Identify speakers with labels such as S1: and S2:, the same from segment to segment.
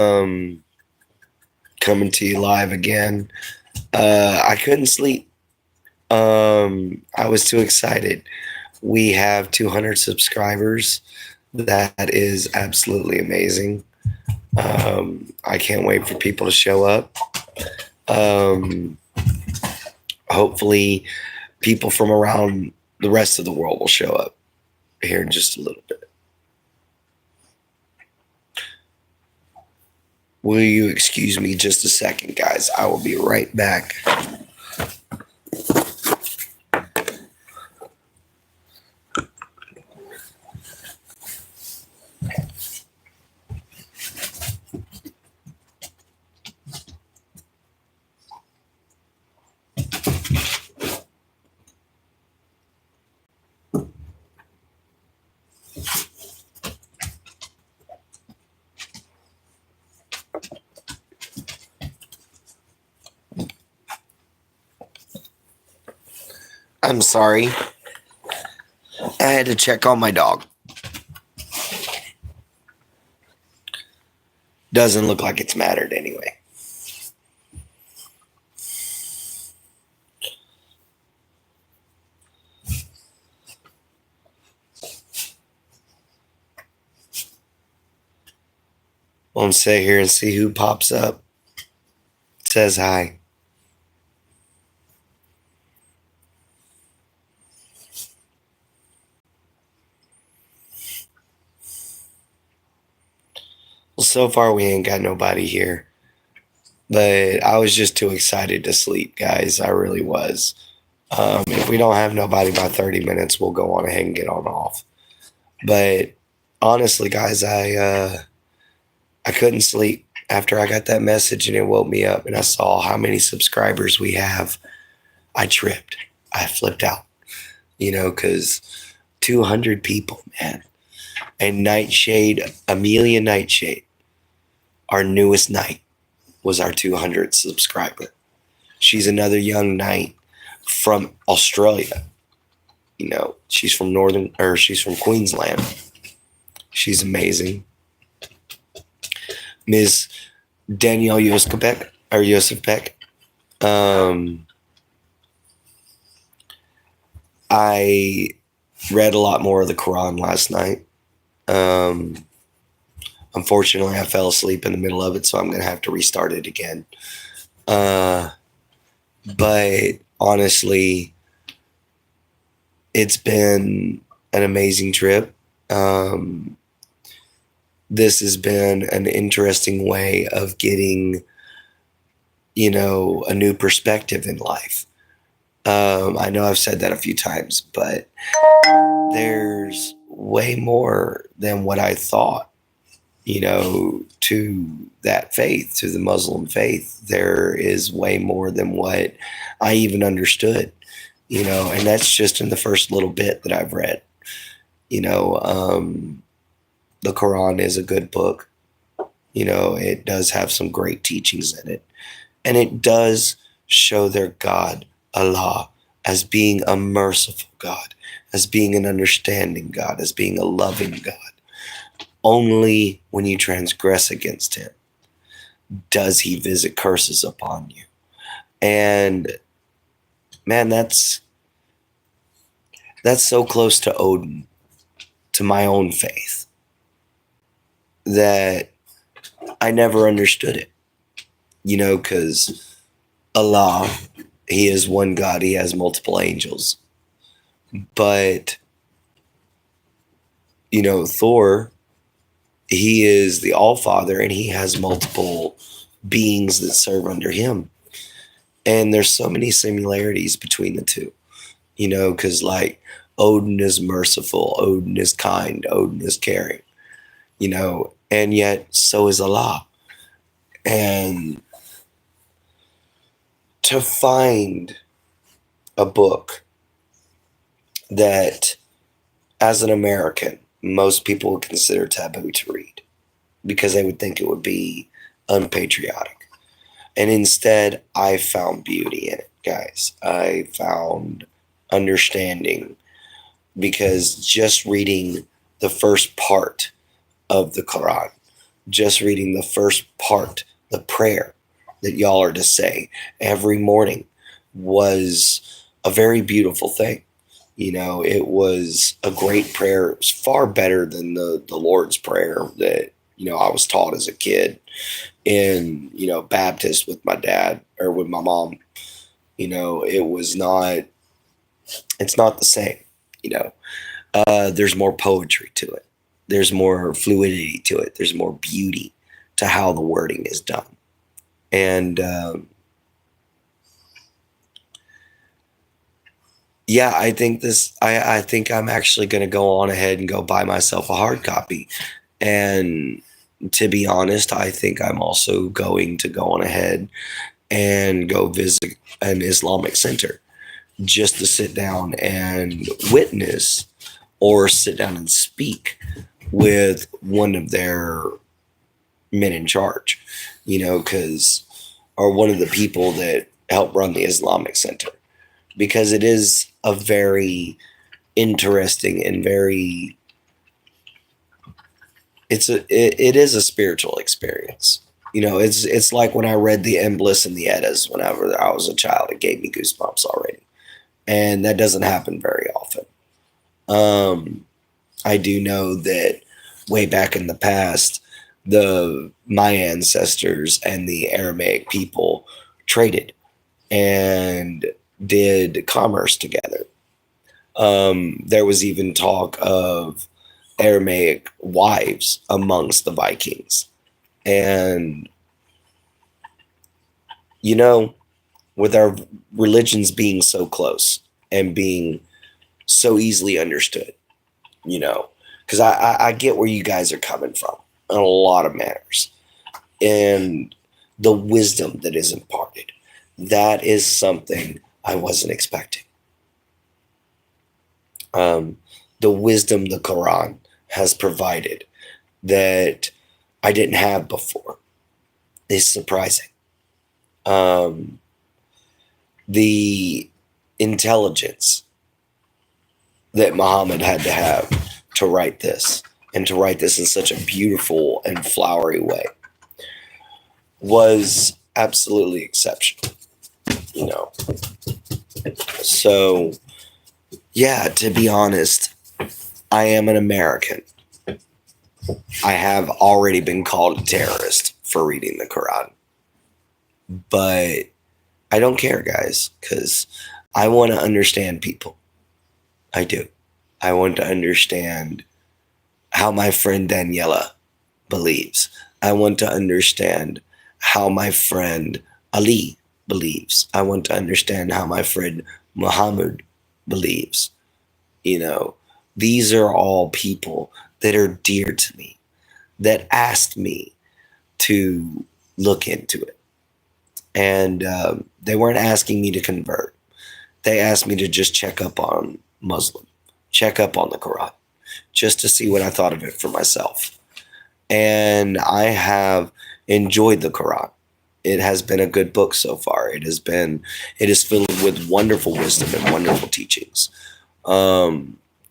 S1: Um, Coming to you live again. I couldn't sleep. I was too excited. We have 200 subscribers. That is absolutely amazing. I can't wait for people to show up. Um, Hopefully, people from around the rest of the world will show up here in just a little bit. Will you excuse me just a second, guys? I will be right back. I'm sorry. I had to check on my dog. Doesn't look like it's mattered anyway. We'll sit here and see who pops up. Says hi. Well, so far we ain't got nobody here. But I was just too excited to sleep, guys. I really was. If we don't have nobody by 30 minutes, we'll go on ahead and get on off. But honestly, guys, I couldn't sleep after I got that message and it woke me up and I saw how many subscribers we have. I tripped. I flipped out, because 200 people, man. And Nightshade, Amelia Nightshade, our newest knight, was our 200th subscriber. She's another young knight from Australia. She's from Queensland. She's amazing. Ms. Danielle Yosef Beck. I read a lot more of the Quran last night. Unfortunately, I fell asleep in the middle of it, so I'm going to have to restart it again. But honestly, it's been an amazing trip. This has been an interesting way of getting, a new perspective in life. I know I've said that a few times, but there's way more than what I thought, to that faith, to the Muslim faith. There is way more than what I even understood, and that's just in the first little bit that I've read. The Quran is a good book. It does have some great teachings in it. And it does show their God, Allah, as being a merciful God, as being an understanding God, as being a loving God. Only when you transgress against him does he visit curses upon you. And man, that's so close to Odin, to my own faith, that I never understood it. Because Allah, he is one God, he has multiple angels. But, Thor, he is the All-Father and he has multiple beings that serve under him. And there's so many similarities between the two, because like Odin is merciful, Odin is kind, Odin is caring, and yet so is Allah. And to find a book that, as an American, most people would consider taboo to read because they would think it would be unpatriotic. And instead, I found beauty in it, guys. I found understanding, because just reading the first part of the Quran just reading the first part, the prayer that y'all are to say every morning, was a very beautiful thing. You know, it was a great prayer. It was far better than the Lord's Prayer that, I was taught as a kid in, Baptist with my dad or with my mom. It was not, it's not the same, you know. There's more poetry to it. There's more fluidity to it. There's more beauty to how the wording is done. And yeah, I think I'm actually going to go on ahead and go buy myself a hard copy. And to be honest, I think I'm also going to go on ahead and go visit an Islamic center just to sit down and witness or sit down and speak with one of their men in charge, because, or one of the people that help run the Islamic Center, because it is a very interesting and very, it is a spiritual experience. It's like when I read the Embliss and the Eddas whenever I was a child, it gave me goosebumps already. And that doesn't happen very often. I do know that way back in the past, my ancestors and the Aramaic people traded and did commerce together. There was even talk of Aramaic wives amongst the Vikings. And, with our religions being so close and being so easily understood, because I get where you guys are coming from in a lot of manners. And the wisdom that is imparted, that is something I wasn't expecting. The wisdom the Quran has provided that I didn't have before is surprising. The intelligence that Muhammad had to have to write this, and to write this in such a beautiful and flowery way, was absolutely exceptional. So yeah, to be honest, I am an American. I have already been called a terrorist for reading the Quran. But I don't care, guys, because I want to understand people. I do. I want to understand how my friend Daniela believes. I want to understand how my friend Ali believes. I want to understand how my friend Muhammad believes. These are all people that are dear to me, that asked me to look into it. And they weren't asking me to convert. They asked me to just check up on Muslim, check up on the Quran, just to see what I thought of it for myself. And I have enjoyed the Quran. It has been a good book so far. It is filled with wonderful wisdom and wonderful teachings.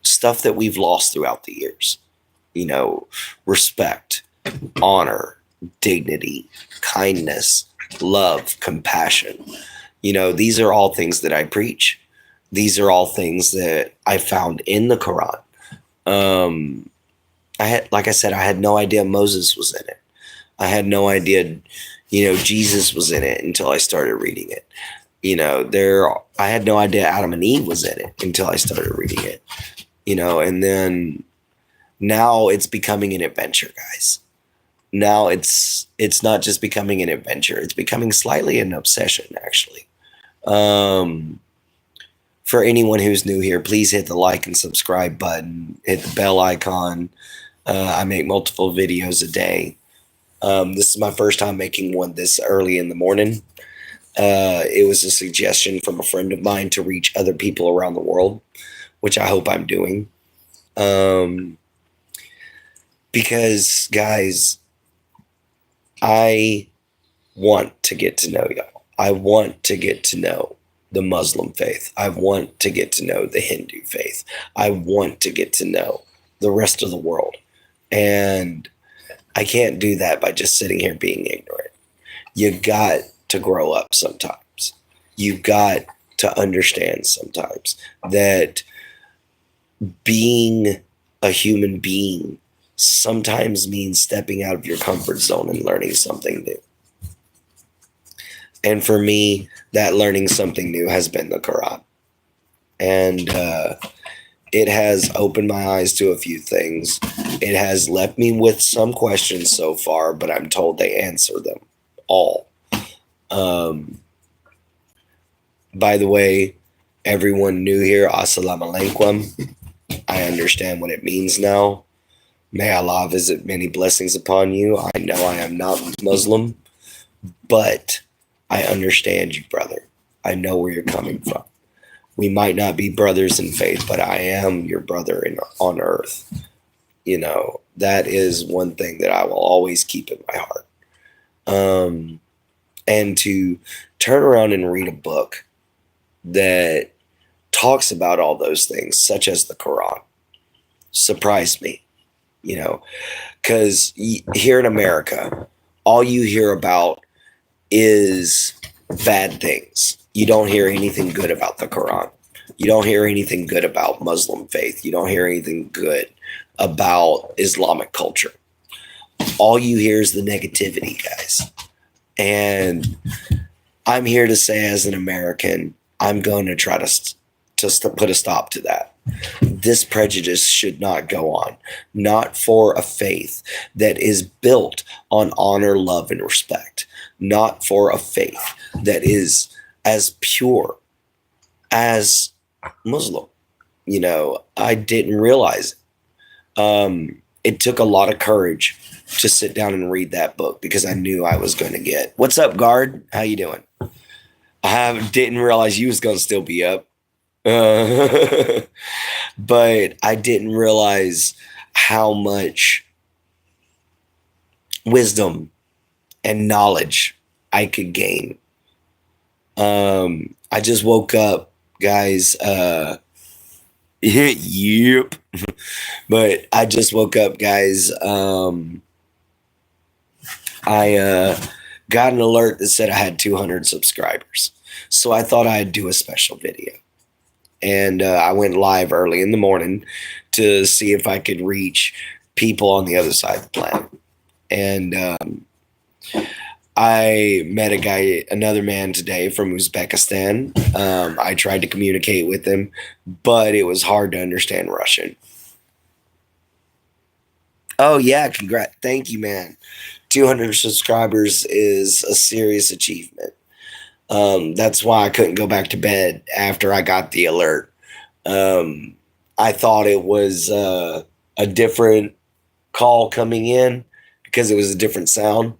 S1: Stuff that we've lost throughout the years. Respect, honor, dignity, kindness, love, compassion. These are all things that I preach. These are all things that I found in the Quran. Like I said, I had no idea Moses was in it. I had no idea, Jesus was in it until I started reading it. I had no idea Adam and Eve was in it until I started reading it. And then now it's becoming an adventure, guys. Now it's not just becoming an adventure, it's becoming slightly an obsession, actually. For anyone who's new here, please hit the like and subscribe button, hit the bell icon. I make multiple videos a day. This is my first time making one this early in the morning. It was a suggestion from a friend of mine to reach other people around the world, which I hope I'm doing. Because, guys, I want to get to know y'all. I want to get to know the Muslim faith. I want to get to know the Hindu faith. I want to get to know the rest of the world. And I can't do that by just sitting here being ignorant. You got to grow up sometimes. You've got to understand sometimes that being a human being sometimes means stepping out of your comfort zone and learning something new. And for me, that learning something new has been the Quran. And it has opened my eyes to a few things. It has left me with some questions so far, but I'm told they answer them all. By the way, everyone new here, assalamu alaikum. I understand what it means now. May Allah visit many blessings upon you. I know I am not Muslim, but I understand you, brother. I know where you're coming from. We might not be brothers in faith, but I am your brother on earth. You know, that is one thing that I will always keep in my heart. And to turn around and read a book that talks about all those things, such as the Quran, surprised me, you know, because here in America, all you hear about is bad things. You don't hear anything good about the Quran. You don't hear anything good about Muslim faith. You don't hear anything good about Islamic culture. All you hear is the negativity, guys. And I'm here to say, as an American, I'm going to try to put a stop to that. This prejudice should not go on, not for a faith that is built on honor, love, and respect, not for a faith that is as pure as Muslim. You know, I didn't realize it. It took a lot of courage to sit down and read that book because I knew I was going to get. What's up, guard? How you doing? I didn't realize you was going to still be up. But I didn't realize how much wisdom and knowledge I could gain. I just woke up, guys. Yep. But I just woke up, guys. I got an alert that said I had 200 subscribers. So I thought I'd do a special video. And I went live early in the morning to see if I could reach people on the other side of the planet. And I met another man today from Uzbekistan. I tried to communicate with him, but it was hard to understand Russian. Oh, yeah, congrats. Thank you, man. 200 subscribers is a serious achievement. That's why I couldn't go back to bed after I got the alert. I thought it was a different call coming in because it was a different sound,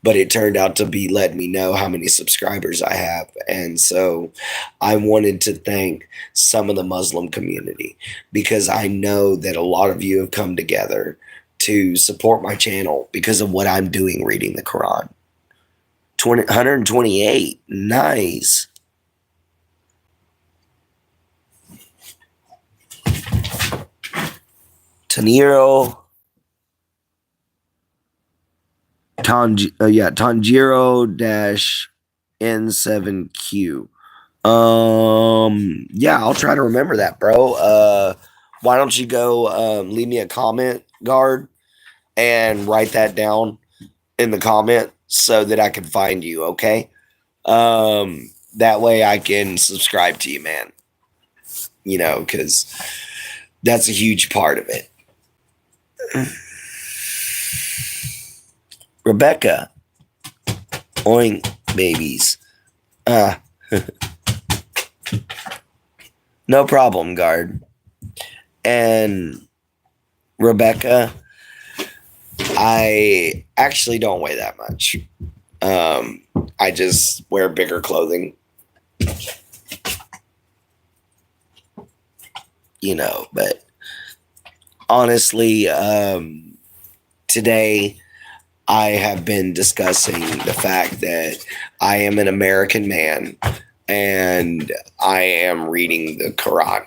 S1: but it turned out to be letting me know how many subscribers I have. And so I wanted to thank some of the Muslim community because I know that a lot of you have come together to support my channel because of what I'm doing reading the Quran. 128. Nice. Tanjiro-N7Q. Yeah, I'll try to remember that, bro. Why don't you go leave me a comment, guard, and write that down in the comment so that I can find you, okay? That way I can subscribe to you, man. You know, because that's a huge part of it. Rebecca. Oink, babies. No problem, guard. And Rebecca, I actually don't weigh that much. I just wear bigger clothing. You know, but honestly, today I have been discussing the fact that I am an American man and I am reading the Quran.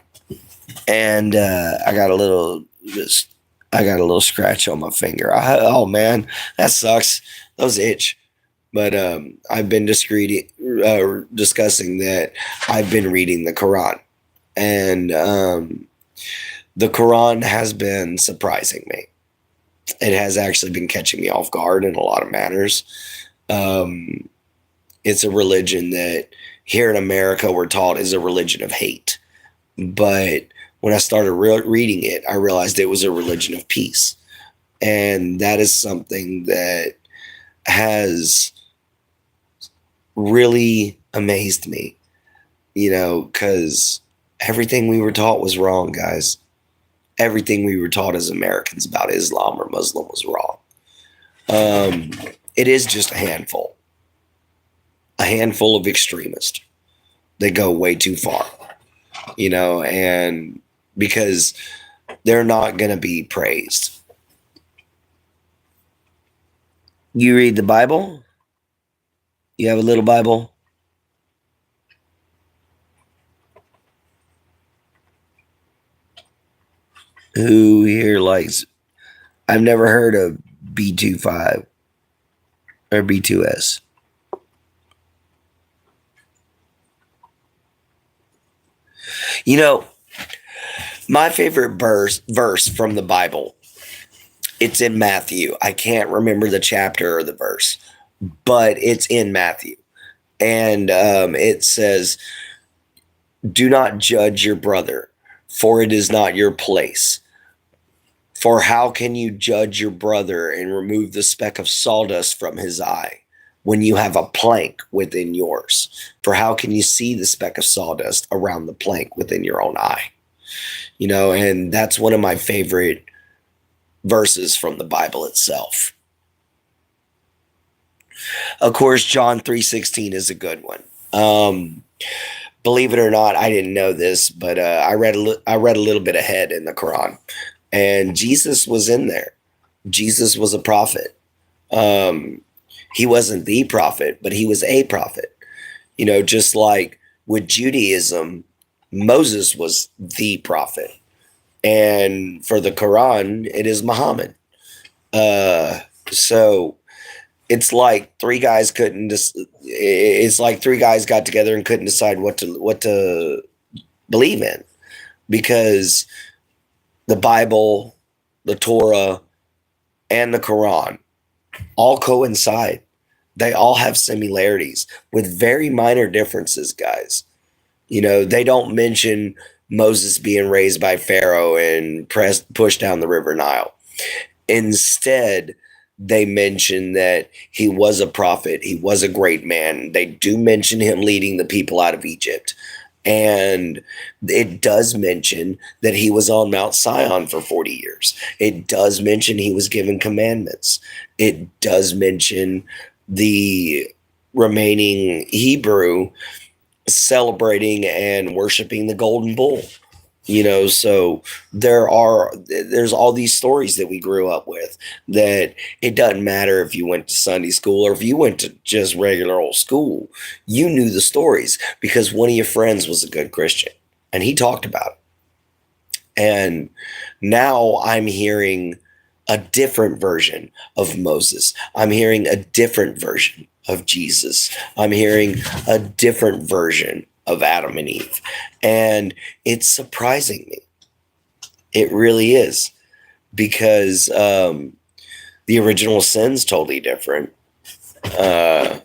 S1: And I got a little I got a little scratch on my finger. Oh man, that sucks. Those itch. But I've been discussing that I've been reading the Quran, and the Quran has been surprising me. It has actually been catching me off guard in a lot of manners. Um, it's a religion that here in America we're taught is a religion of hate. But when I started reading it, I realized it was a religion of peace. And that is something that has really amazed me, because everything we were taught was wrong, guys. Everything we were taught as Americans about Islam or Muslim was wrong. It is just a handful of extremists. They go way too far, and because they're not going to be praised. You read the Bible? You have a little Bible? Who here likes? I've never heard of B25 or B2S. My favorite verse from the Bible, it's in Matthew. I can't remember the chapter or the verse, but it's in Matthew. And it says, "Do not judge your brother, for it is not your place. For how can you judge your brother and remove the speck of sawdust from his eye when you have a plank within yours? For how can you see the speck of sawdust around the plank within your own eye?" And that's one of my favorite verses from the Bible itself. Of course, John 3:16 is a good one. Believe it or not, I didn't know this, but I read a little bit ahead in the Quran, and Jesus was in there. Jesus was a prophet. He wasn't the prophet, but he was a prophet. Just like with Judaism, Moses was the prophet, and for the Quran, it is Muhammad. So it's like three guys got together and couldn't decide what to believe in, because the Bible, the Torah, and the Quran all coincide. They all have similarities with very minor differences, guys. They don't mention Moses being raised by Pharaoh and pushed down the River Nile. Instead, they mention that he was a prophet. He was a great man. They do mention him leading the people out of Egypt. And it does mention that he was on Mount Sinai for 40 years. It does mention he was given commandments. It does mention the remaining Hebrew celebrating and worshiping the golden bull. So there's all these stories that we grew up with, that it doesn't matter if you went to Sunday school or if you went to just regular old school. You knew the stories because one of your friends was a good Christian and he talked about it. And now I'm hearing a different version of Moses. I'm hearing a different version of Jesus. I'm hearing a different version of Adam and Eve. And it's surprising me. It really is. Because the original sin's totally different. I'll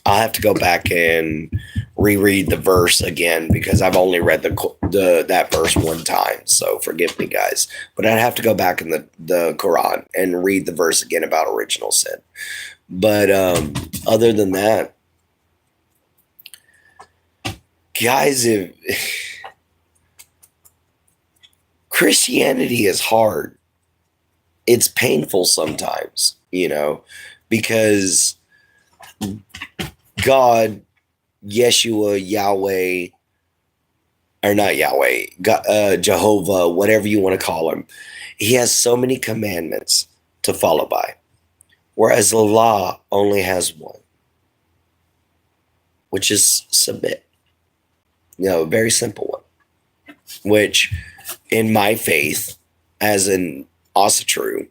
S1: have to go back and reread the verse again because I've only read that verse one time. So forgive me, guys. But I'd have to go back in the Quran and read the verse again about original sin. But other than that, guys, Christianity is hard. It's painful sometimes, because God, Yeshua, Yahweh, or not Yahweh, God, Jehovah, whatever you want to call him, he has so many commandments to follow by, whereas Allah only has one, which is submit. A very simple one, which in my faith, as an also true.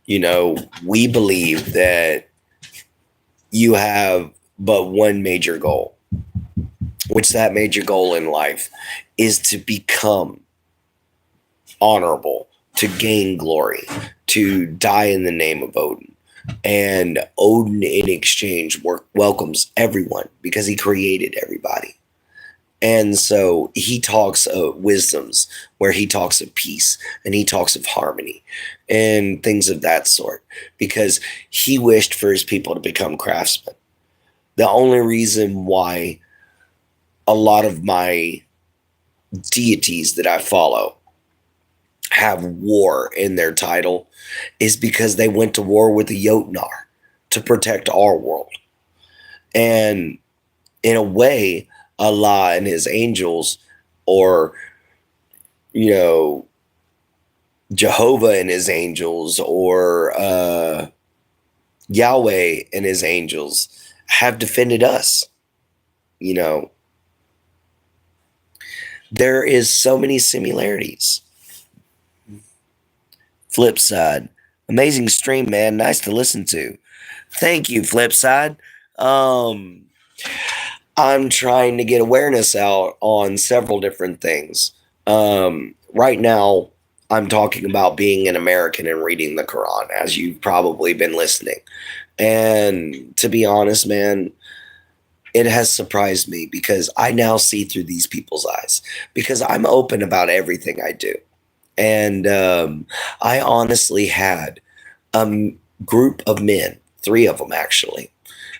S1: You know, we believe that you have but one major goal, which that major goal in life is to become honorable, to gain glory, to die in the name of Odin. And Odin, in exchange, welcomes everyone because he created everybody. And so he talks of wisdoms, where he talks of peace and he talks of harmony and things of that sort, because he wished for his people to become craftsmen. The only reason why a lot of my deities that I follow have war in their title is because they went to war with the Jotnar to protect our world. And in a way, Allah and his angels, or, you know, Jehovah and his angels, or Yahweh and his angels have defended us. You know, there is so many similarities. Flipside, amazing stream, man. Nice to listen to. Thank you, Flipside. I'm trying to get awareness out on several different things. Right now, I'm talking about being an American and reading the Quran, as you've probably been listening. And to be honest, man, it has surprised me because I now see through these people's eyes, because I'm open about everything I do. And I honestly had a group of men, 3 of them actually.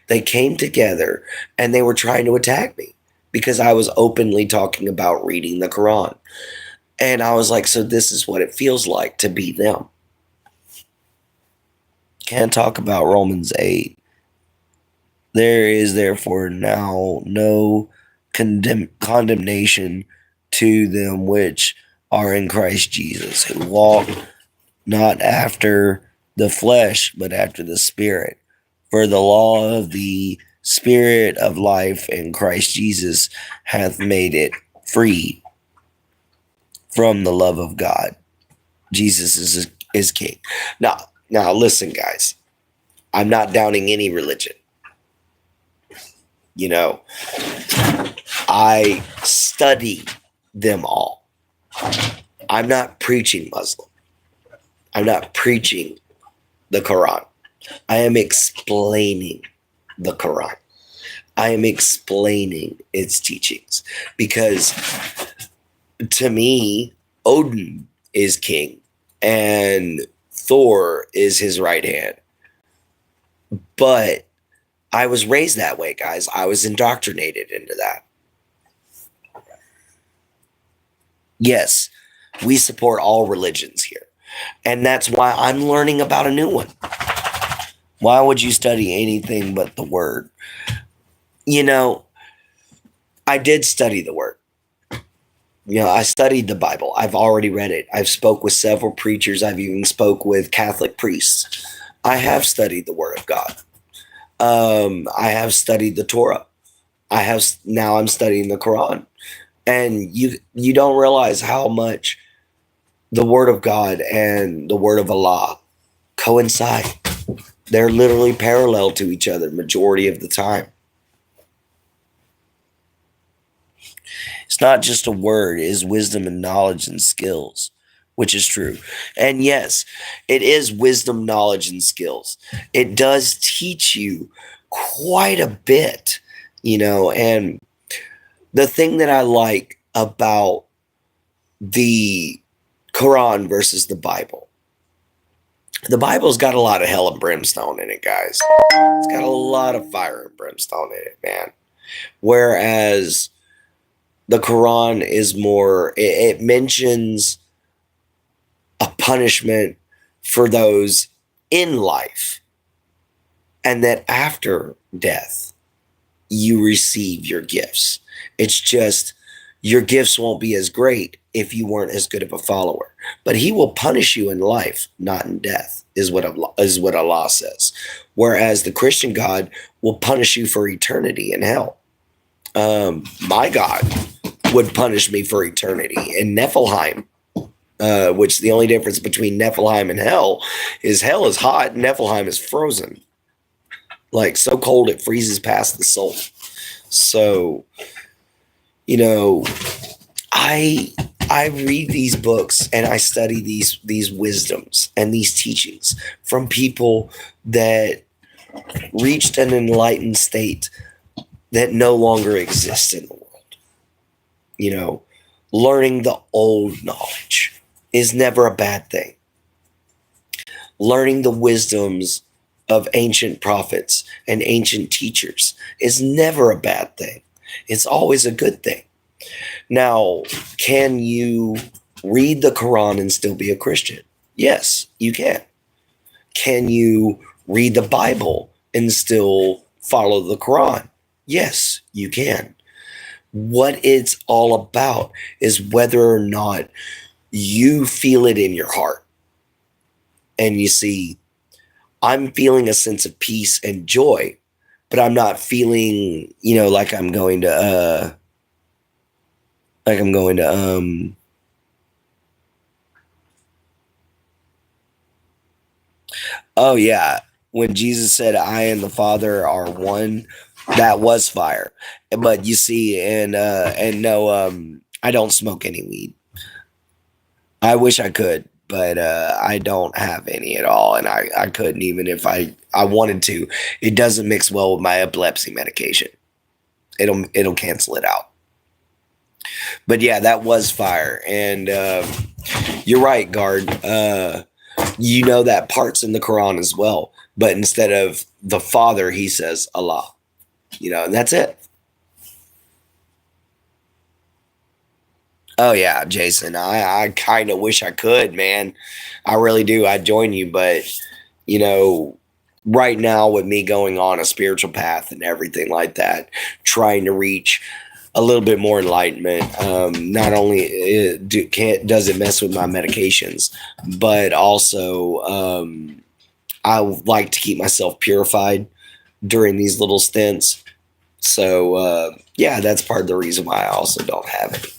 S1: They came together and they were trying to attack me because I was openly talking about reading the Quran. And I was like, so this is what it feels like to be them. Can't talk about Romans 8. There is therefore now no condemnation to them which are in Christ Jesus, who walk not after the flesh, but after the Spirit. For the law of the Spirit of life in Christ Jesus hath made it free from the love of God. Jesus is King. Now listen, guys. I'm not downing any religion. You know, I study them all. I'm not preaching Muslim. I'm not preaching the Quran. I am explaining the Quran. I am explaining its teachings, because to me, Odin is king and Thor is his right hand. But I was raised that way, guys. I was indoctrinated into that. Yes, we support all religions here. And that's why I'm learning about a new one. Why would you study anything but the word? You know, I did study the word. You know, I studied the Bible. I've already read it. I've spoke with several preachers. I've even spoke with Catholic priests. I have studied the word of God. I have studied the Torah. Now I'm studying the Quran. And you don't realize how much the word of God and the word of Allah coincide. They're literally parallel to each other majority of the time. It's not just a word, it is wisdom and knowledge and skills, which is true. And yes, it is wisdom, knowledge, and skills. It does teach you quite a bit, you know. And the thing that I like about the Quran versus the Bible's got a lot of hell and brimstone in it, guys. It's got a lot of fire and brimstone in it, man. Whereas the Quran is more, it mentions a punishment for those in life, and that after death, you receive your gifts. It's just your gifts won't be as great if you weren't as good of a follower. But he will punish you in life, not in death, is what Allah says. Whereas the Christian God will punish you for eternity in hell. My God would punish me for eternity in Niflheim. which the only difference between Niflheim and hell is hot, and Niflheim is frozen. Like so cold it freezes past the soul. So, you know, I I read these books and I study these wisdoms and these teachings from people that reached an enlightened state that no longer exists in the world. You know, learning the old knowledge is never a bad thing. Learning the wisdoms of ancient prophets and ancient teachers is never a bad thing. It's always a good thing. Now, can you read the Quran and still be a Christian? Yes, you can. Can you read the Bible and still follow the Quran? Yes, you can. What it's all about is whether or not you feel it in your heart. And you see, I'm feeling a sense of peace and joy, but I'm not feeling, like I'm going to oh yeah, when Jesus said I and the Father are one, that was fire. But you see, and no, I don't smoke any weed. I wish I could, but I don't have any at all, and I couldn't even if I wanted to. It doesn't mix well with my epilepsy medication. It'll cancel it out. But yeah, that was fire, and you're right, Guard. That part's in the Quran as well, but instead of the Father, he says Allah. And that's it. Oh yeah, Jason. I kind of wish I could, man. I really do. I'd join you, but you know, right now with me going on a spiritual path and everything like that, trying to reach a little bit more enlightenment. Not only does it mess with my medications, but also I like to keep myself purified during these little stints. So yeah, that's part of the reason why I also don't have it.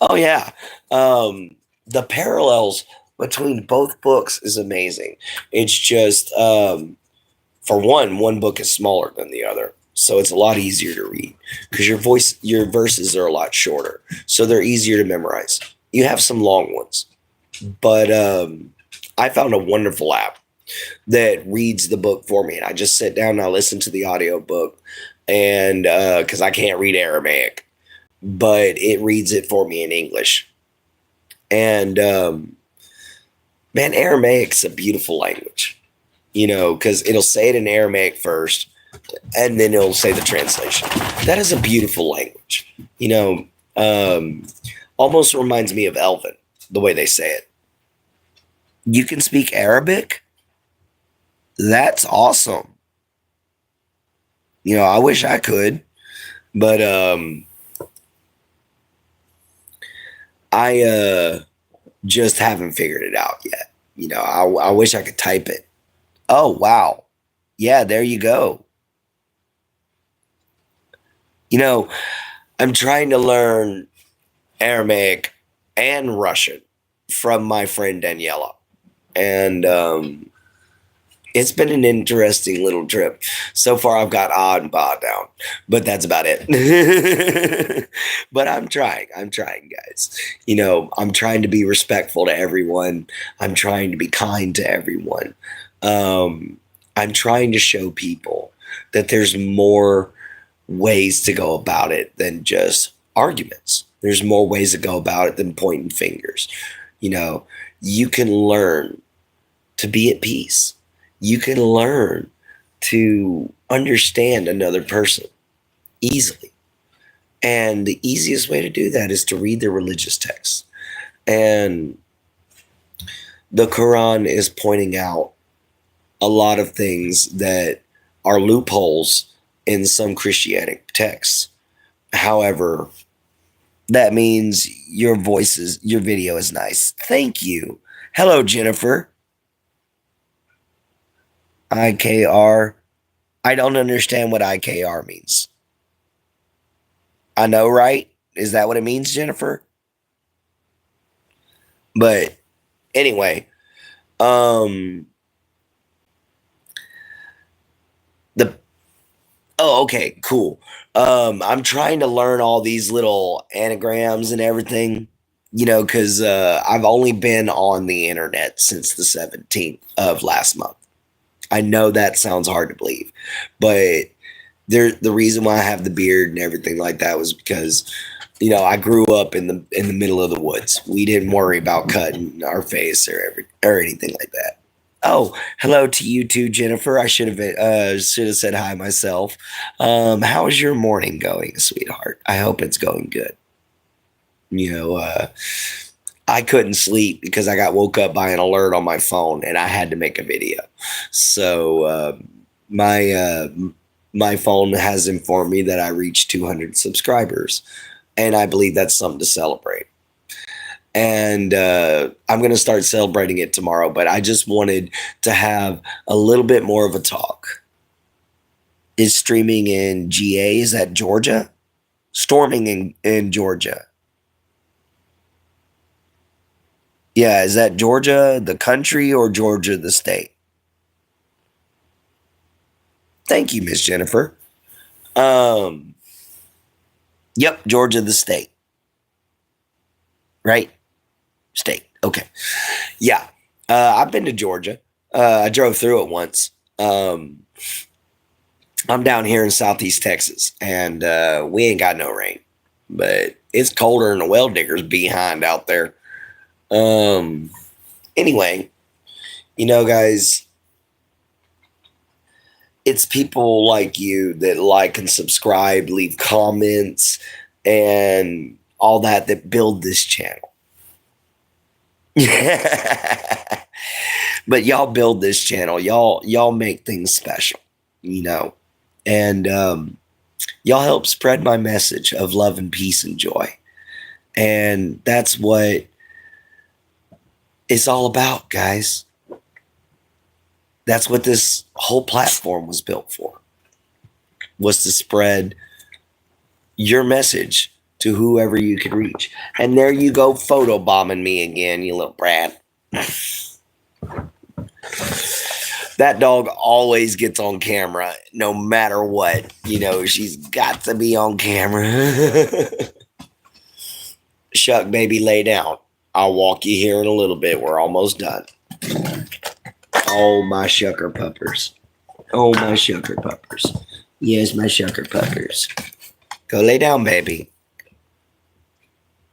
S1: Oh yeah, the parallels between both books is amazing. It's just for one book is smaller than the other, so it's a lot easier to read because your verses are a lot shorter, so they're easier to memorize. You have some long ones, but I found a wonderful app that reads the book for me, and I just sit down and I listen to the audio book, and because I can't read Aramaic, but it reads it for me in English. And man, Aramaic's a beautiful language, because it'll say it in Aramaic first, and then it'll say the translation. That is a beautiful language. Almost reminds me of Elven, the way they say it. You can speak Arabic? That's awesome. I wish I could, but I just haven't figured it out yet. I wish I could type it. Oh, wow. Yeah, there you go. I'm trying to learn Aramaic and Russian from my friend Daniela. And it's been an interesting little trip. So far, I've got Ah and Ba down, but that's about it. But I'm trying. I'm trying, guys. I'm trying to be respectful to everyone. I'm trying to be kind to everyone. I'm trying to show people that there's more ways to go about it than just arguments. There's more ways to go about it than pointing fingers. You can learn to be at peace. You can learn to understand another person easily. And the easiest way to do that is to read the religious texts. And the Quran is pointing out a lot of things that are loopholes in some Christianic texts. However, that means your video is nice. Thank you. Hello, Jennifer. IKR. I don't understand what IKR means. I know, right? Is that what it means, Jennifer? But anyway, the oh, okay, cool. I'm trying to learn all these little anagrams and everything, because I've only been on the internet since the 17th of last month. I know that sounds hard to believe, but the reason why I have the beard and everything like that was because I grew up in the middle of the woods. We didn't worry about cutting our face or anything like that. Oh, hello to you too, Jennifer. I should have said hi myself. How is your morning going, sweetheart? I hope it's going good. You know, I couldn't sleep because I got woke up by an alert on my phone, and I had to make a video. So my phone has informed me that I reached 200 subscribers, and I believe that's something to celebrate. And I'm going to start celebrating it tomorrow, but I just wanted to have a little bit more of a talk. Is streaming in GA? Is that Georgia? Storming in Georgia. Yeah, is that Georgia the country or Georgia the state? Thank you, Miss Jennifer. Yep, Georgia the state. Right? State. Okay. Yeah. I've been to Georgia. I drove through it once. I'm down here in Southeast Texas, and we ain't got no rain, but it's colder than a well digger's behind out there. Anyway, guys, it's people like you that like and subscribe, leave comments, and all that build this channel. But y'all build this channel. Y'all make things special, and y'all help spread my message of love and peace and joy. And that's what it's all about, guys. That's what this whole platform was built for, was to spread your message to whoever you could reach. And there you go, photobombing me again, you little brat. That dog always gets on camera, no matter what. She's got to be on camera. Shuck, baby, lay down. I'll walk you here in a little bit. We're almost done. Oh, my shucker puppers. Oh, my shucker puppers. Yes, my shucker puppers. Go lay down, baby.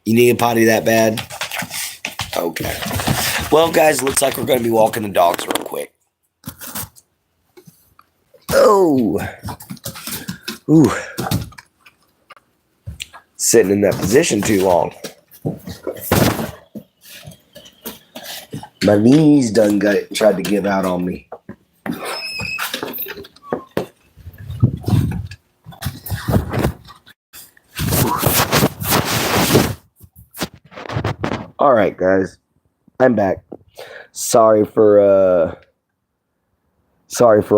S1: You need a potty that bad? Okay. Well, guys, looks like we're going to be walking the dogs real quick. Oh. Ooh. Sitting in that position too long. My knees tried to give out on me. All right, guys. I'm back. Sorry for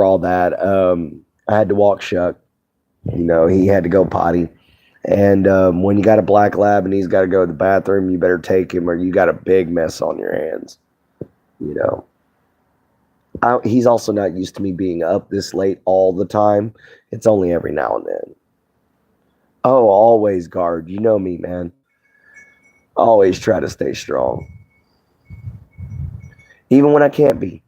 S1: all that. I had to walk Shuck. He had to go potty. And when you got a black lab and he's got to go to the bathroom, you better take him or you got a big mess on your hands. He's also not used to me being up this late all the time. It's only every now and then. Oh, always guard. You know me, man. Always try to stay strong. Even when I can't be.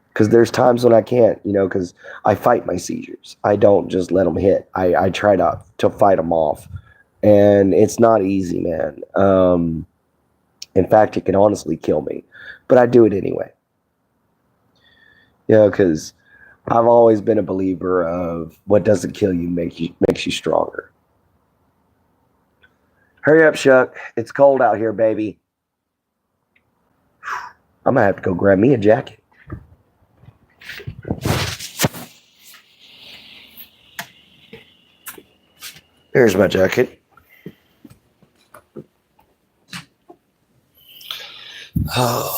S1: Because there's times when I can't, because I fight my seizures. I don't just let them hit. I try to fight them off. And it's not easy, man. In fact, it can honestly kill me. But I do it anyway. Because I've always been a believer of what doesn't kill you makes you stronger. Hurry up, Shuck. It's cold out here, baby. I'm going to have to go grab me a jacket. Here's my jacket. Oh.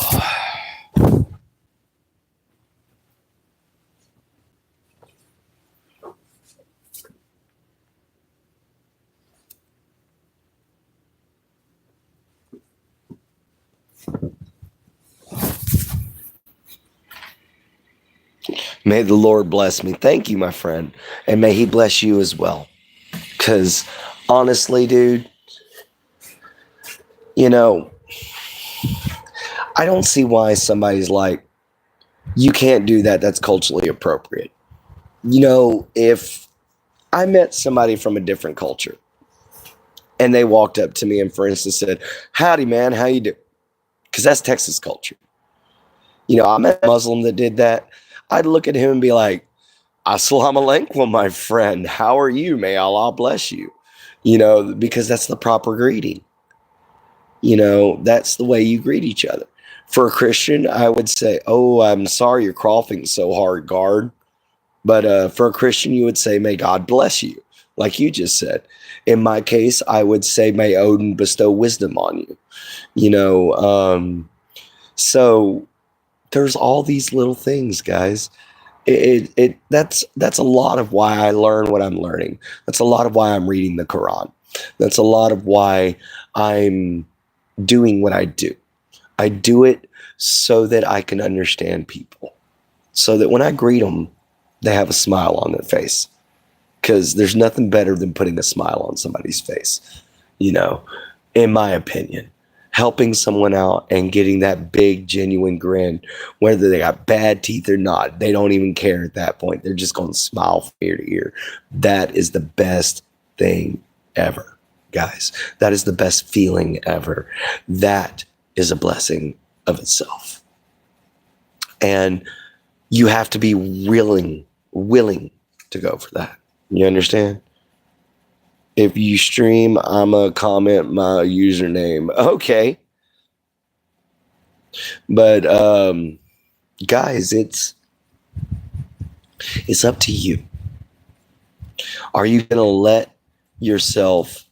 S1: May the Lord bless me. Thank you, my friend. And may he bless you as well. Because honestly, dude, you know, I don't see why somebody's like, you can't do that. That's culturally appropriate. You know, if I met somebody from a different culture and they walked up to me and, for instance, said, howdy, man, how you doing? Because that's Texas culture. You know, I met a Muslim that did that. I'd look at him and be like, Assalamu alaikum, my friend. How are you? May Allah bless you. You know, because that's the proper greeting. You know, that's the way you greet each other. For a Christian, I would say, oh, I'm sorry you're coughing so hard, guard. But for a Christian, you would say, may God bless you, like you just said. In my case, I would say, may Odin bestow wisdom on you. You know, so there's all these little things, guys. That's a lot of why I learn what I'm learning. That's a lot of why I'm reading the Quran. That's a lot of why I'm doing what I do. I do it so that I can understand people, so that when I greet them, they have a smile on their face. Because there's nothing better than putting a smile on somebody's face, you know, in my opinion. Helping someone out and getting that big, genuine grin, whether they got bad teeth or not, they don't even care at that point. They're just going to smile from ear to ear. That is the best thing ever, guys. That is the best feeling ever. That is a blessing of itself. And you have to be willing to go for that. You understand? If you stream, I'm going to comment my username. Okay. But, guys, it's up to you. Are you going to let yourself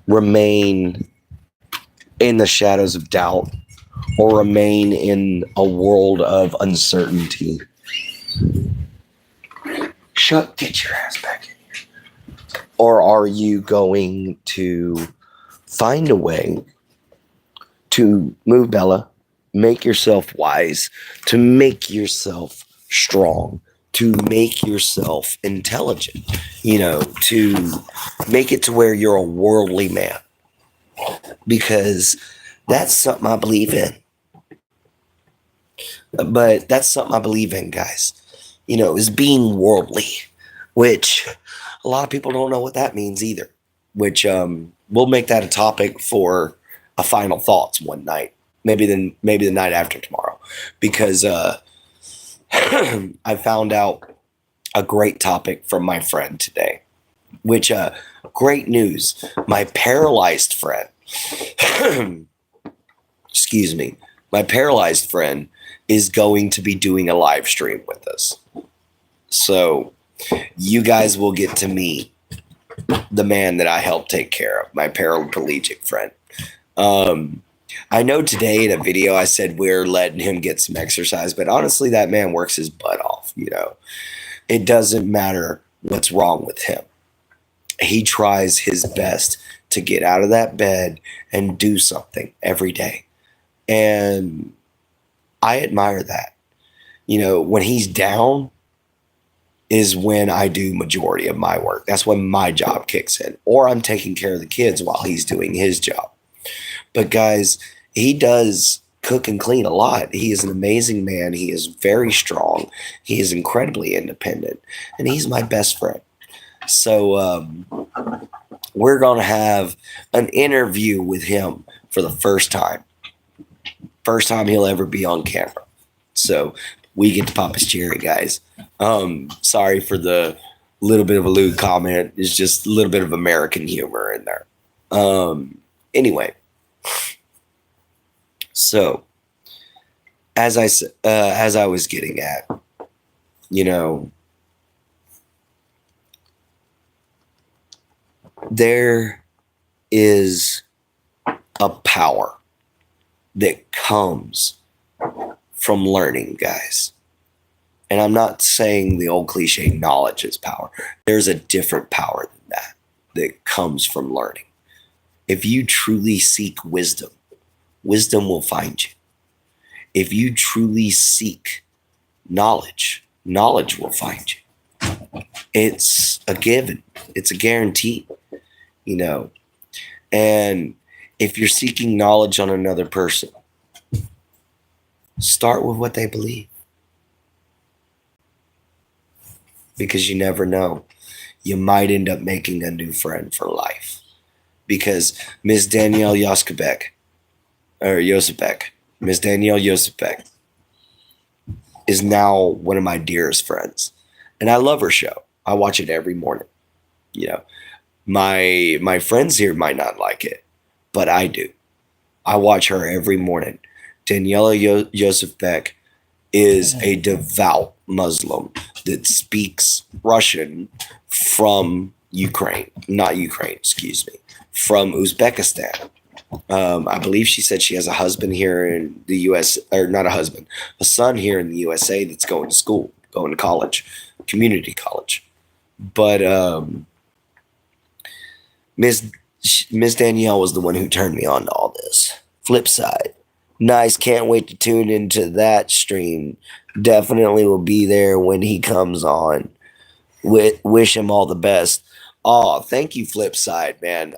S1: remain in the shadows of doubt or remain in a world of uncertainty? Get your ass back in here. Or are you going to find a way to move, Bella, make yourself wise, to make yourself strong, to make yourself intelligent, you know, to make it to where you're a worldly man? Because that's something I believe in. But that's something I believe in, guys. You know, is being worldly, which a lot of people don't know what that means either, which we'll make that a topic for a final thoughts one night, maybe the night after tomorrow, because I found out a great topic from my friend today, which great news. My paralyzed friend, excuse me, my paralyzed friend is going to be doing a live stream with us. So you guys will get to meet the man that I helped take care of, my paraplegic friend. I know today in a video I said we're letting him get some exercise, but honestly, that man works his butt off, you know. It doesn't matter what's wrong with him. He tries his best to get out of that bed and do something every day. And I admire that. You know, when he's down is when I do majority of my work. That's when my job kicks in, or I'm taking care of the kids while he's doing his job. But guys, he does cook and clean a lot. He is an amazing man. He is very strong. He is incredibly independent, and he's my best friend. So we're going to have an interview with him for the first time. First time he'll ever be on camera. So we get to pop his cherry, guys. Sorry for the little bit of a lewd comment. It's just a little bit of American humor in there. Anyway, so as I was getting at, you know, there is a power that comes from learning, guys. And I'm not saying the old cliche knowledge is power. There's a different power than that comes from learning. If you truly seek wisdom, wisdom will find you. If you truly seek Knowledge. Knowledge will find you. It's a given. It's a guarantee, you know. And if you're seeking knowledge on another person, start with what they believe. Because you never know. You might end up making a new friend for life. Because Miss Danielle Yosebek, Miss Danielle Yosebek is now one of my dearest friends. And I love her show. I watch it every morning. You know, my friends here might not like it, but I do. I watch her every morning. Daniela Yosefbek is a devout Muslim that speaks Russian from Ukraine, not Ukraine, excuse me, from Uzbekistan. I believe she said she has a husband here in the U.S., or not a husband, a son here in the USA that's going to school, going to college, community college. But Miss Danielle was the one who turned me on to all this. Flip side, nice. Can't wait to tune into that stream. Definitely will be there when he comes on. Wish him all the best. Oh, thank you, Flip side, man.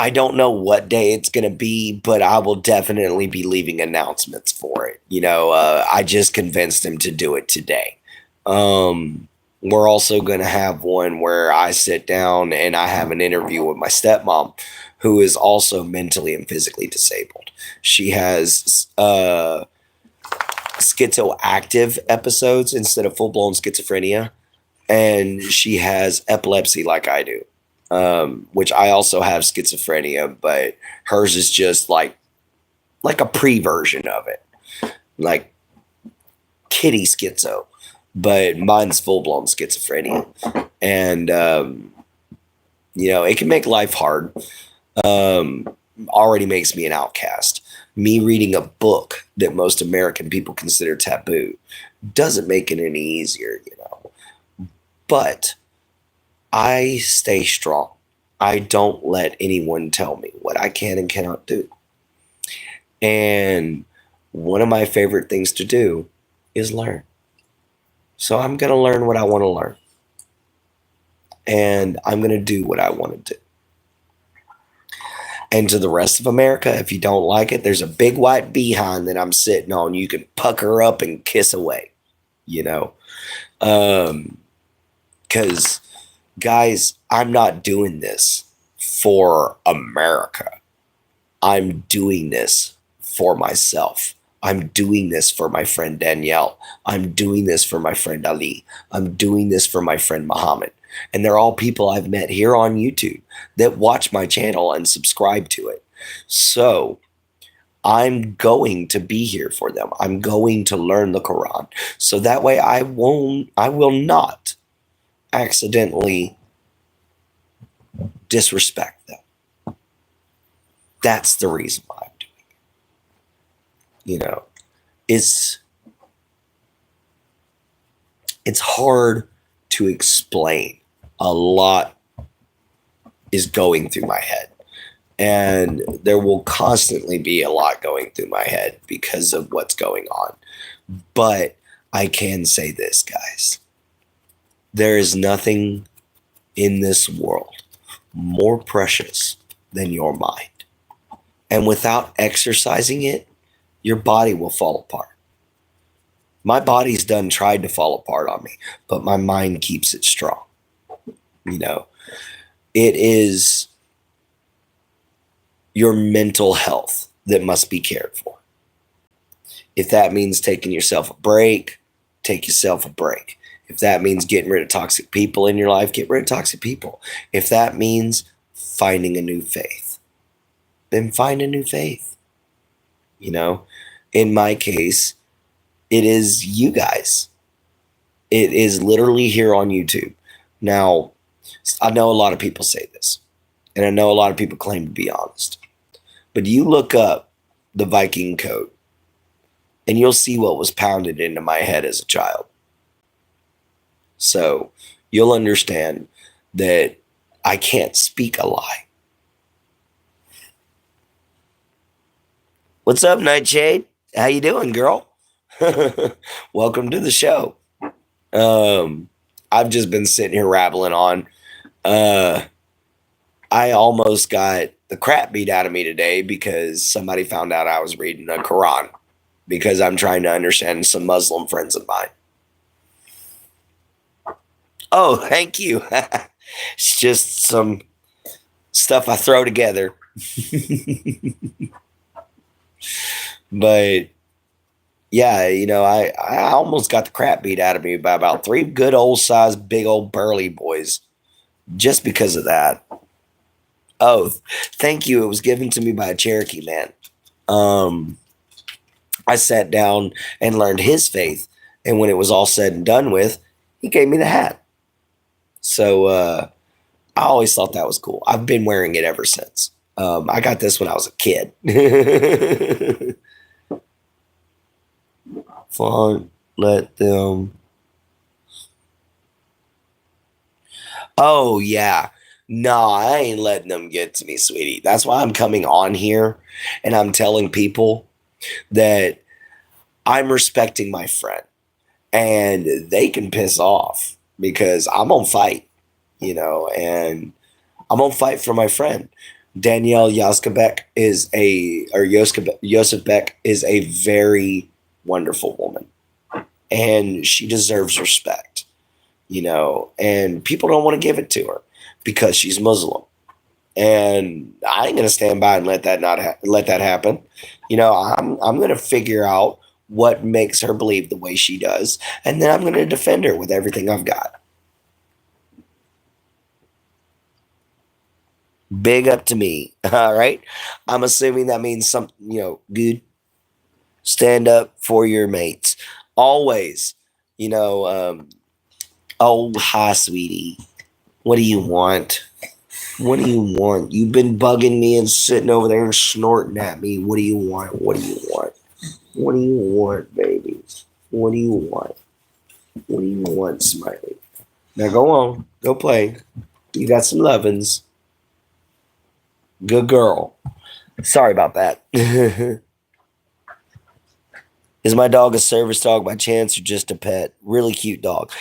S1: I don't know what day it's going to be, but I will definitely be leaving announcements for it. I just convinced him to do it today. We're also going to have one where I sit down and I have an interview with my stepmom, who is also mentally and physically disabled. She has schizoactive episodes instead of full-blown schizophrenia, and she has epilepsy like I do. Which I also have schizophrenia, but hers is just like a pre-version of it, like kitty schizo, but mine's full-blown schizophrenia. And it can make life hard. Already makes me an outcast. Me reading a book that most American people consider taboo doesn't make it any easier, but I stay strong. I don't let anyone tell me what I can and cannot do. And one of my favorite things to do is learn. So I'm going to learn what I want to learn. And I'm going to do what I want to do. And to the rest of America, if you don't like it, there's a big white behind that I'm sitting on. You can pucker up and kiss away, because guys, I'm not doing this for America. I'm doing this for myself. I'm doing this for my friend Danielle. I'm doing this for my friend Ali. I'm doing this for my friend Muhammad. And they're all people I've met here on YouTube that watch my channel and subscribe to it. So I'm going to be here for them. I'm going to learn the Quran. So that way I will not accidentally disrespect them. That's the reason why I'm doing it. It's hard to explain. A lot is going through my head. And there will constantly be a lot going through my head because of what's going on. But I can say this, guys. There is nothing in this world more precious than your mind. And without exercising it, your body will fall apart. My body's done tried to fall apart on me, but my mind keeps it strong. It is your mental health that must be cared for. If that means taking yourself a break, take yourself a break. If that means getting rid of toxic people in your life, get rid of toxic people. If that means finding a new faith, then find a new faith. In my case, it is you guys. It is literally here on YouTube. Now, I know a lot of people say this, and I know a lot of people claim to be honest. But you look up the Viking Code, and you'll see what was pounded into my head as a child. So you'll understand that I can't speak a lie. What's up, Nightshade? How you doing, girl? Welcome to the show. Um, I've just been sitting here rattling on. Uh, I almost got the crap beat out of me today because somebody found out I was reading the Quran because I'm trying to understand some Muslim friends of mine. Oh, thank you. It's just some stuff I throw together. But yeah, I almost got the crap beat out of me by about three good old sized, big old burly boys just because of that. Oh, thank you. It was given to me by a Cherokee man. Um, I sat down and learned his faith. And when it was all said and done with, he gave me the hat. So I always thought that was cool. I've been wearing it ever since. I got this when I was a kid. Fun, let them. Oh, yeah. No, I ain't letting them get to me, sweetie. That's why I'm coming on here and I'm telling people that I'm respecting my friend and they can piss off because I'm on fight, and I'm gonna fight for my friend. Danielle Yoskebek Joseph Beck is a very wonderful woman, and she deserves respect, and people don't want to give it to her because she's Muslim, and I ain't gonna stand by and let that not let that happen. I'm gonna figure out what makes her believe the way she does, and then I'm gonna defend her with everything I've got. Big up to me. All right. I'm assuming that means something, good. Stand up for your mates. Always. You know, um, oh, hi, sweetie. What do you want? What do you want? You've been bugging me and sitting over there and snorting at me. What do you want? What do you want? What do you want, baby? What do you want? What do you want, Smiley? Now go on. Go play. You got some lovin's. Good girl. Sorry about that. Is my dog a service dog by chance or just a pet? Really cute dog.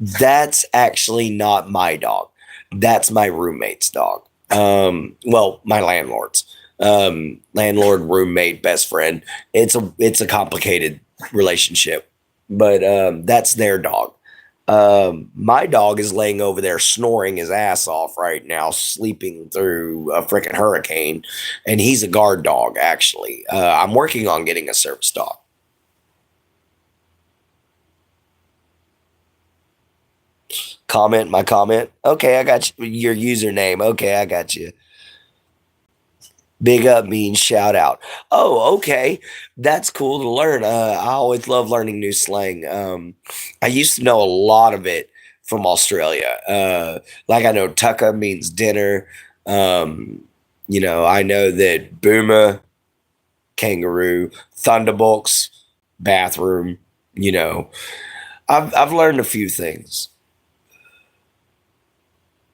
S1: That's actually not my dog. That's my roommate's dog. Well, my landlord's. Landlord, roommate, best friend. It's a complicated relationship, but that's their dog. My dog is laying over there snoring his ass off right now, sleeping through a freaking hurricane, and he's a guard dog. Actually, I'm working on getting a service dog. Comment my comment. Okay, I got your username. Okay, I got you. Big up means shout out. Oh, okay. That's cool to learn. I always love learning new slang. I used to know a lot of it from Australia. Like I know tucka means dinner. Um, I know that boomer, kangaroo, thunderbolts, bathroom. You know, I've learned a few things.